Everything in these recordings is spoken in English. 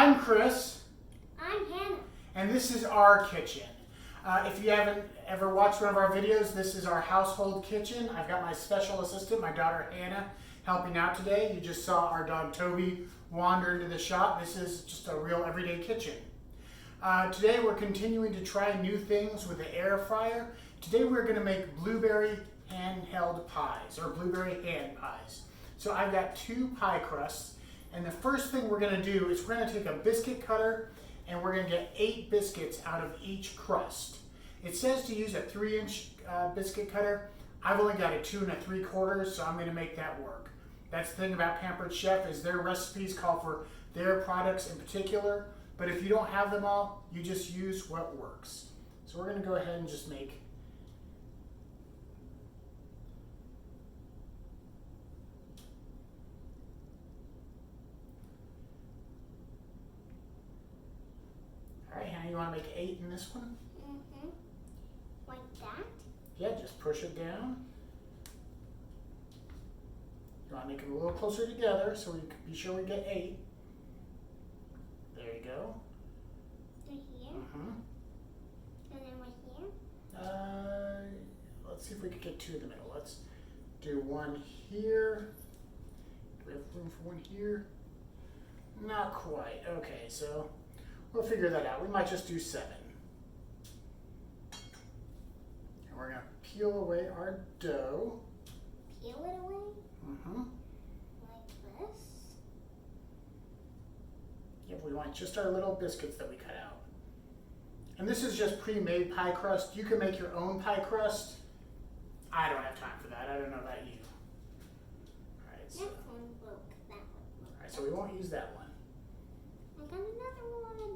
I'm Chris. I'm Hannah. And this is our kitchen. If you haven't ever watched one of our videos, this is our household kitchen. I've got my special assistant, my daughter Hannah, helping out today. You just saw our dog Toby wander into the shop. This is just a real everyday kitchen. Today we're continuing to try new things with the air fryer. Today we're going to make blueberry handheld pies, or blueberry hand pies. So I've got 2 pie crusts, and the first thing we're going to do is we're going to take a biscuit cutter and we're going to get 8 biscuits out of each crust. It says to use a 3-inch biscuit cutter. I've only got a 2 3/4, so I'm going to make that work. That's the thing about Pampered Chef, is their recipes call for their products in particular, but if you don't have them all, you just use what works. So we're going to go ahead and just make you want to make 8 in this one? Mm-hmm. Like that? Yeah, just push it down. You want to make them a little closer together so we can be sure we get 8. There you go. Right here? Mm-hmm. And then right here? Let's see if we can get 2 in the middle. Let's do 1 here. Do we have room for 1 here? Not quite. Okay, so we'll figure that out. We might just do 7. And we're going to peel away our dough. Peel it away? Mm-hmm. Like this? Yep, we want just our little biscuits that we cut out. And this is just pre-made pie crust. You can make your own pie crust. I don't have time for that. I don't know about you. All right, so, That one broke. That one broke. all right, so we won't use that one. I got another one.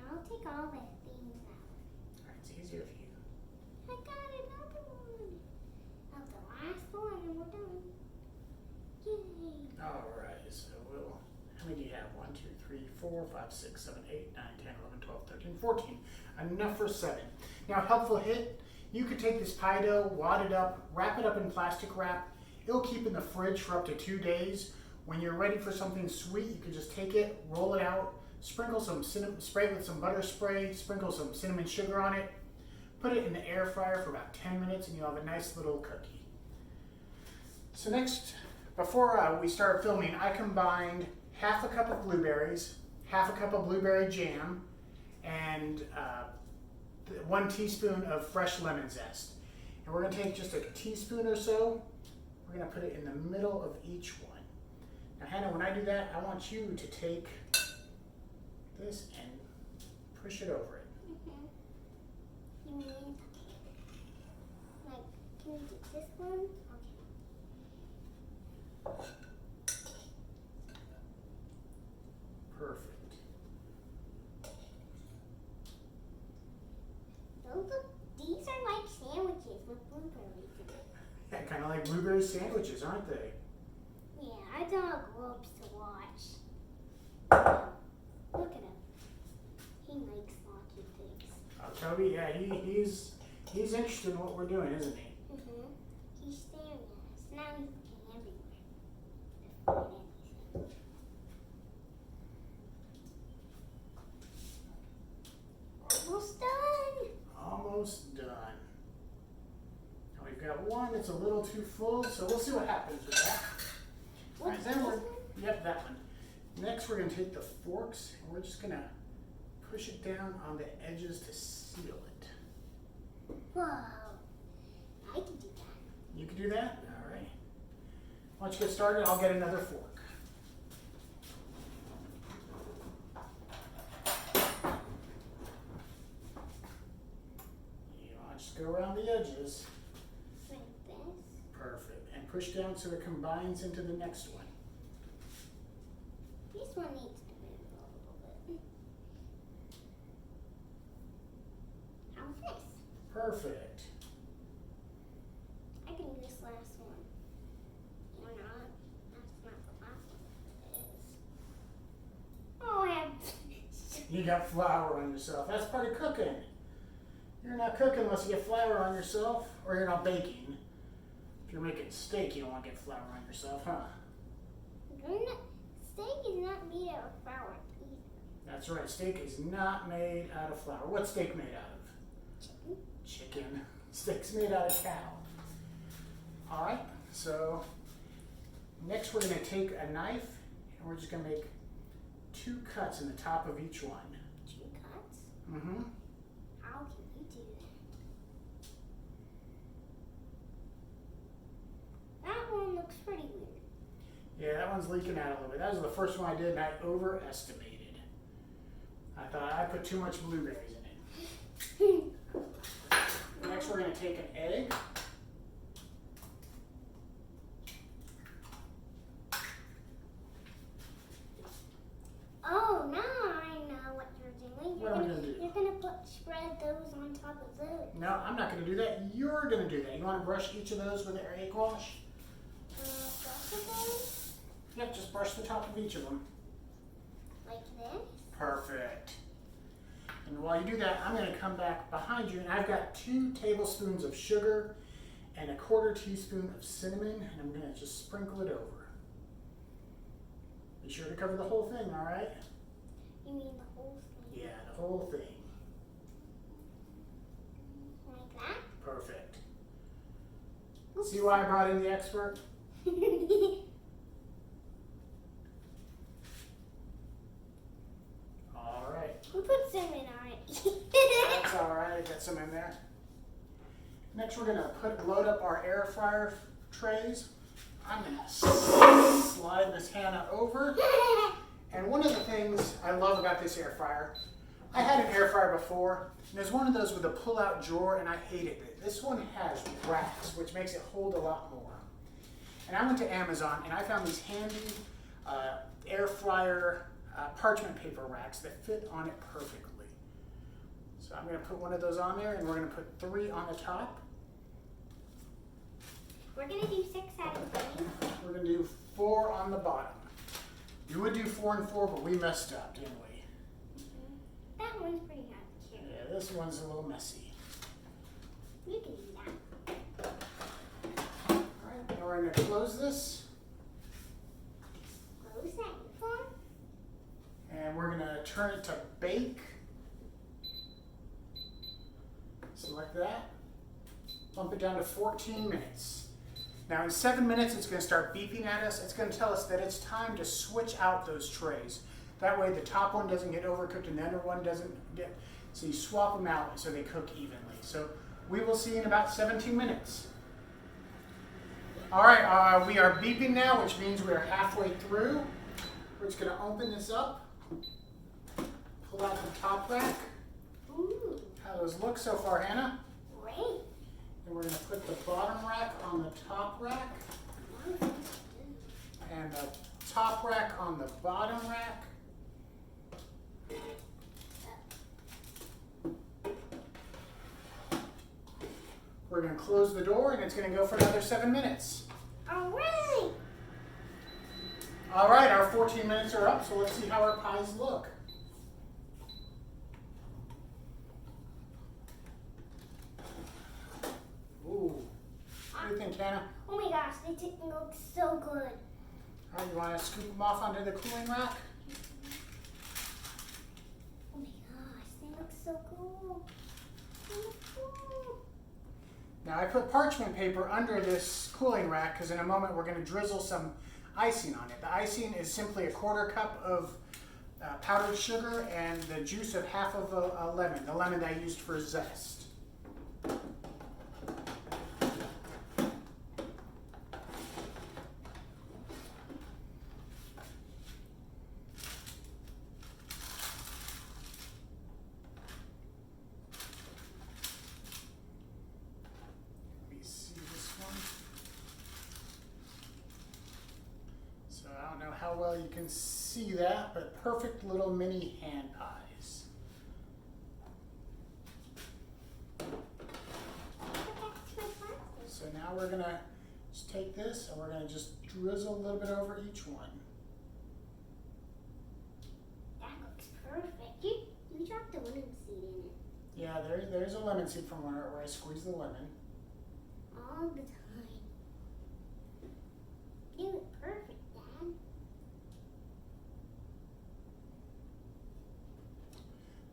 I'll take all the things out. All right, it's easier for you. I got another one. That's the last one and we're done. Yay. All right, so how many do you have? 1, 2, 3, 4, 5, 6, 7, 8, 9, 10, 11, 12, 13, 14. Enough for 7. Now, helpful hit, you could take this pie dough, wad it up, wrap it up in plastic wrap. It'll keep in the fridge for up to 2 days. When you're ready for something sweet, you can just take it, roll it out, sprinkle some spray it with some butter spray, sprinkle some cinnamon sugar on it, put it in the air fryer for about 10 minutes, and you'll have a nice little cookie. So next, before we start filming, I combined half a cup of blueberries, half a cup of blueberry jam, and 1 teaspoon of fresh lemon zest. And we're going to take just a teaspoon or so. We're going to put it in the middle of each one. Now, Hannah, when I do that, I want you to take this and push it over it. Mm-hmm. You mean, like, can we do this one? Okay. Perfect. These are like sandwiches with blueberries in it. Yeah, kind of like blueberry sandwiches, aren't they? Yeah, our dog loves to watch. Look at him. He likes watching things. Oh, Toby, yeah, he's interested in what we're doing, isn't he? Mm-hmm. He's staring at us. Now he's looking everywhere. To find anything. Almost done. Almost done. Now we've got 1 that's a little too full, so we'll see what happens with that. All right, then yep, that one. Next, we're going to take the forks and we're just going to push it down on the edges to seal it. Whoa. I can do that. You can do that? All right. Once you get started, I'll get another fork. You want to just go around the edges. Like this. Perfect. And push down so it combines into the next one. This one needs to move a little bit. How's this? Perfect. I can do this last one. Or not. That's not the last one. It is. Oh, I have. You got flour on yourself. That's part of cooking. You're not cooking unless you get flour on yourself, or you're not baking. If you're making steak, you don't want to get flour on yourself, huh? Steak is not made out of flour either. That's right, steak is not made out of flour. What's steak made out of? Chicken. Steak's made out of cow. All right, so next we're going to take a knife and we're just going to make 2 cuts in the top of each one. 2 cuts? Mm-hmm. How can you do that? That one looks pretty weird. Yeah, that one's leaking out a little bit. That was the first one I did and I overestimated. I thought I put too much blueberries in it. Next we're going to take an egg. Oh, now I know what you're doing. What am I gonna do? You're gonna spread those on top of those. No, I'm not going to do that. You're going to do that. You want to brush each of those with your egg wash? Brush of those? Yep, just brush the top of each of them. Like this? Perfect. And while you do that, I'm going to come back behind you, and I've got 2 tablespoons of sugar and a 1/4 teaspoon of cinnamon, and I'm going to just sprinkle it over. Be sure to cover the whole thing, all right? You mean the whole thing? Yeah, the whole thing. Like that? Perfect. See why I brought in the expert? All right. We put cinnamon on it. That's all right. I got some in there. Next, we're gonna load up our air fryer trays. I'm gonna slide this Hannah over. And one of the things I love about this air fryer, I had an air fryer before, and there's one of those with a pull-out drawer, and I hated it. This one has racks, which makes it hold a lot more. And I went to Amazon, and I found these handy air fryer parchment paper racks that fit on it perfectly. So I'm going to put one of those on there, and we're going to put 3 on the top. We're going to do 6 out of 3. We're going to do 4 on the bottom. You would do 4 and 4, but we messed up, didn't we? That one's pretty hard to carry. Yeah, this one's a little messy. You can do that. All right, now we're going to close this, Close that uniform. and we're going to turn it to bake. Select that. Bump it down to 14 minutes. Now in 7 minutes, it's going to start beeping at us. It's going to tell us that it's time to switch out those trays. That way the top one doesn't get overcooked and the other one doesn't get, so you swap them out so they cook evenly. So we will see in about 17 minutes. All right, we are beeping now, which means we are halfway through. We're just going to open this up, pull out the top rack. Ooh, How those look so far, Hannah? great. And we're going to put the bottom rack on the top rack and the top rack on the bottom rack. We're going to close the door and it's going to go for another 7 minutes. All right. All right, our 14 minutes are up, so let's see how our pies look. Ooh. What do you think, Hannah? Oh my gosh, they look so good. All right, you want to scoop them off onto the cooling rack? Oh my gosh, they look so cool. They look cool. Now I put parchment paper under this cooling rack because in a moment we're going to drizzle some icing on it. The icing is simply a 1/4 cup of powdered sugar and the juice of half of a lemon, the lemon that I used for zest. How well you can see that, but perfect little mini hand pies. So now we're gonna just take this and we're gonna just drizzle a little bit over each one. That looks perfect. You dropped the lemon seed in it. Yeah, there's a lemon seed from where I squeezed the lemon. All the time. You look perfect, Dad.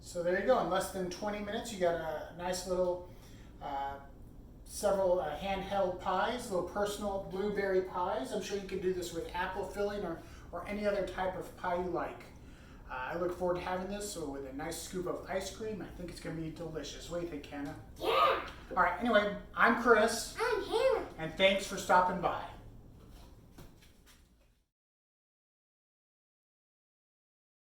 So there you go. In less than 20 minutes, you got a nice little, several handheld pies, little personal blueberry pies. I'm sure you could do this with apple filling or any other type of pie you like. I look forward to having this with a nice scoop of ice cream. I think it's going to be delicious. What do you think, Hannah? Yeah. All right, anyway, I'm Chris. I'm Hannah. And thanks for stopping by.